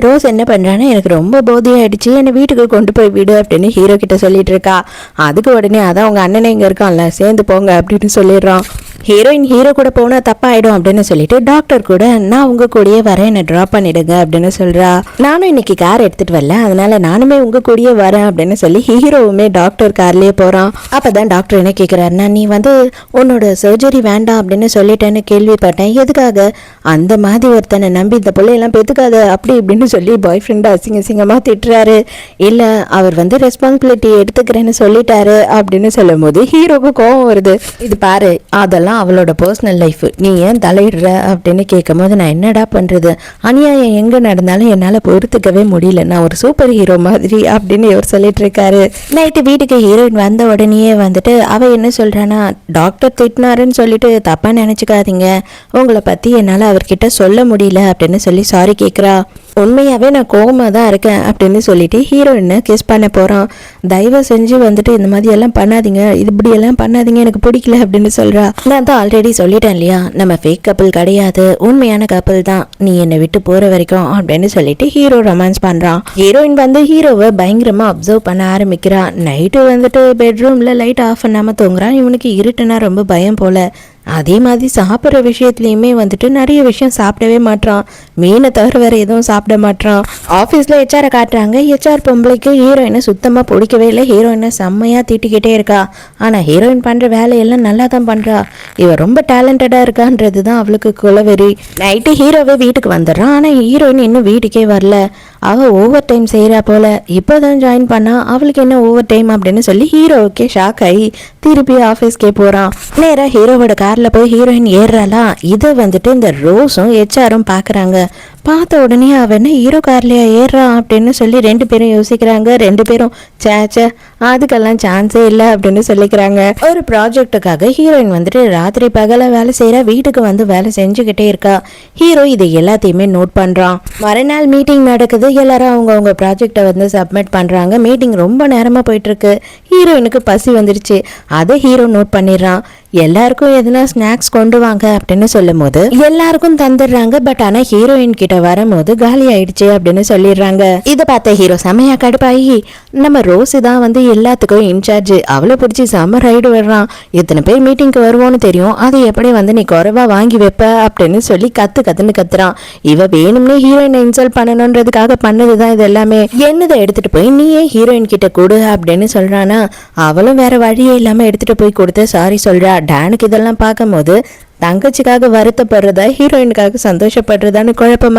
Rose என்ன பண்றான்னா, எனக்கு ரொம்ப போதையாயிடுச்சு, என்னை வீட்டுக்கு கொண்டு போய் விடு அப்படின்னு ஹீரோ கிட்ட சொல்லிட்டு இருக்கா. அதுக்கு உடனே அதான் உங்க அண்ணனை இங்க இருக்கான்ல, சேர்ந்து போங்க அப்படின்னு சொல்லிடுறான். ஹீரோயின் ஹீரோ கூட போனா தப்பாயிடும் அப்படின்னு சொல்லிட்டு டாக்டர் கூட நான் உங்க கூடயே வரேன், என்னை ட்ராப் பண்ணிடுங்க அப்படின்னு சொல்றா. நானும் இன்னைக்கு கார் எடுத்துட்டு வரல, அதனால நானுமே உங்க கூடயே வரேன் அப்படின்னு சொல்லி ஹீரோவுமே டாக்டர் கார்லயே போறான். அப்பதான் டாக்டர் என்ன கேட்கிறாருன்னா, நீ உன்னோட சர்ஜரி வேண்டாம் அப்படின்னு சொல்லிட்டேன்னு கேள்விப்பட்டேன், எதுக்காக அந்த மாதிரி ஒருத்தனை நம்பி இந்த பிள்ளையெல்லாம் பெத்துக்காத அப்படி இப்படின்னு சொல்லி பாய் ஃப்ரெண்டை அசிங்கமா திட்டுறாரு. இல்லை அவர் ரெஸ்பான்சிபிலிட்டி எடுத்துக்கிறேன்னு சொல்லிட்டாரு அப்படின்னு சொல்லும் போது ஹீரோக்கு கோவம் வருது. இது பாரு, அதெல்லாம் அவளோட பர்சனல் லைஃப், நீ ஏன் தலையிடுற அப்படின்னு கேட்கும் போது நான் என்னடா பண்றது, அநியாயம் எங்க நடந்தாலும் என்னால பொறுத்துக்கவே முடியல, நான் ஒரு சூப்பர் ஹீரோ மாதிரி அப்படின்னு இவர் சொல்லிட்டு இருக்காரு. நைட்டு வீட்டுக்கு ஹீரோயின் வந்த உடனேயே அவ என்ன சொல்றானா, டாக்டர் திட்டினாருன்னு சொல்லிட்டு தப்பா நினைச்சுக்காதீங்க, உங்களை பத்தி என்னால அவர்கிட்ட சொல்ல முடியல அப்படின்னு சொல்லி சாரி கேட்குறா. உண்மையாவே நான் கோவமா தான் இருக்கேன் அப்படின்னு சொல்லிட்டு ஹீரோயினை கிஸ் பண்ண போறான். தயவு செஞ்சு இந்த மாதிரி எல்லாம் பண்ணாதீங்க, இப்படி எல்லாம் பண்ணாதீங்க, எனக்கு பிடிக்கல அப்படின்னு சொல்றா. நான் தான் ஆல்ரெடி சொல்லிட்டேன் இல்லையா, நம்ம ஃபேக் கப்பிள் கிடையாது, உண்மையான கப்பிள் தான், நீ என்னை விட்டு போற வரைக்கும் அப்படின்னு சொல்லிட்டு ஹீரோ ரொமான்ஸ் பண்றான். ஹீரோயின் ஹீரோவை பயங்கரமா அப்சர்வ் பண்ண ஆரம்பிக்கிறா. நைட்டு பெட்ரூம்ல லைட் ஆஃப் பண்ணாம தூங்குறான். இவனுக்கு இருட்டுனா ரொம்ப பயம் போல. அதே மாதிரி சாப்பிட்ற விஷயத்துலையுமே நிறைய விஷயம் சாப்பிடவே மாட்டான். மீனை தவிர வேற எதுவும் சாப்பிட மாட்டான். ஆஃபீஸில் ஹெச்ஆரை காட்டுறாங்க. ஹெச்ஆர் பொம்பளைக்கு ஹீரோயினை சுத்தமாக பிடிக்கவே இல்லை. ஹீரோயினை செம்மையாக திட்டிக்கிட்டே இருக்கா. ஆனால் ஹீரோயின் பண்ணுற வேலையெல்லாம் நல்லா தான் பண்ணுறா. இவ ரொம்ப டேலண்டடாக இருக்கான்றது தான் அவளுக்கு குலவெறி. நைட்டு ஹீரோவே வீட்டுக்கு வந்துடுறான். ஆனால் ஹீரோயின் இன்னும் வீட்டுக்கே வரல. அவள் ஓவர் டைம் செய்கிறா போல. இப்போ தான் ஜாயின் பண்ணா, அவளுக்கு என்ன ஓவர் டைம் அப்படின்னு சொல்லி ஹீரோவுக்கே ஷாக் ஆகி திருப்பி ஆஃபீஸ்க்கே போகிறான். நேராக ஹீரோவோட காரில் போய் ஹீரோயின் ஏறுறாளா. இதை இந்த ரோஸும் ஹெச்ஆரும் பார்க்குறாங்க. பார்த்த உடனே அவன் ஹீரோ கார்லையா ஏறுறான் அப்படின்னு சொல்லி ரெண்டு பேரும் யோசிக்கிறாங்க. ரெண்டு பேரும் சேச்சே அதுக்கெல்லாம் சான்ஸே இல்லை அப்படின்னு சொல்லிக்கிறாங்க. ஒரு ப்ராஜெக்டுக்காக ஹீரோயின் ராத்திரி பகல வேலை செய்யறா. வீட்டுக்கு வேலை செஞ்சுக்கிட்டே இருக்கா. ஹீரோ இதை எல்லாத்தையுமே நோட் பண்றான். மறுநாள் மீட்டிங் நடக்குது. எல்லாரும் அவங்க ப்ராஜெக்டை சப்மிட் பண்றாங்க. மீட்டிங் ரொம்ப நேரமா போயிட்டு இருக்கு. ஹீரோயினுக்கு பசி வந்துருச்சு. அதை ஹீரோ நோட் பண்ணிடுறான். எல்லாருக்கும் எதுனா ஸ்நாக்ஸ் கொண்டு வாங்க அப்படின்னு சொல்லும் போது எல்லாருக்கும் தந்துடுறாங்க. பட் ஆனா ஹீரோயின் கிட்ட வரும்போது காலி ஆயிடுச்சு அப்படின்னு சொல்லிடுறாங்க. இதை பார்த்த ஹீரோ செமையா கடுப்பாகி, நம்ம ரோஸு தான் எல்லாத்துக்கும் இன்சார்ஜ், அவளை பிடிச்சி செம்ம ரைடு விடுறான். இத்தனை பேர் மீட்டிங்க்கு வருவோன்னு தெரியும், அதை எப்படி நீ குறைவா வாங்கி வைப்ப அப்படின்னு சொல்லி கத்துன்னு கத்துறான். இவ வேணும்னே ஹீரோயினை இன்சல்ட் பண்ணணுன்றதுக்காக பண்ணதுதான் இது எல்லாமே. என்னதை எடுத்துட்டு போய் நீயே ஹீரோயின் கிட்ட கொடு அப்படின்னு சொல்றானா. அவளும் வேற வழியே இல்லாம எடுத்துட்டு போய் கொடுத்து சாரி சொல்றா. டானுக்கு இதெல்லாம் பார்க்கும் போது தங்கச்சிக்காக வருத்தப்படுறதா ஹீரோயினுக்காக சந்தோஷப்படுறதான்னு குழப்பமா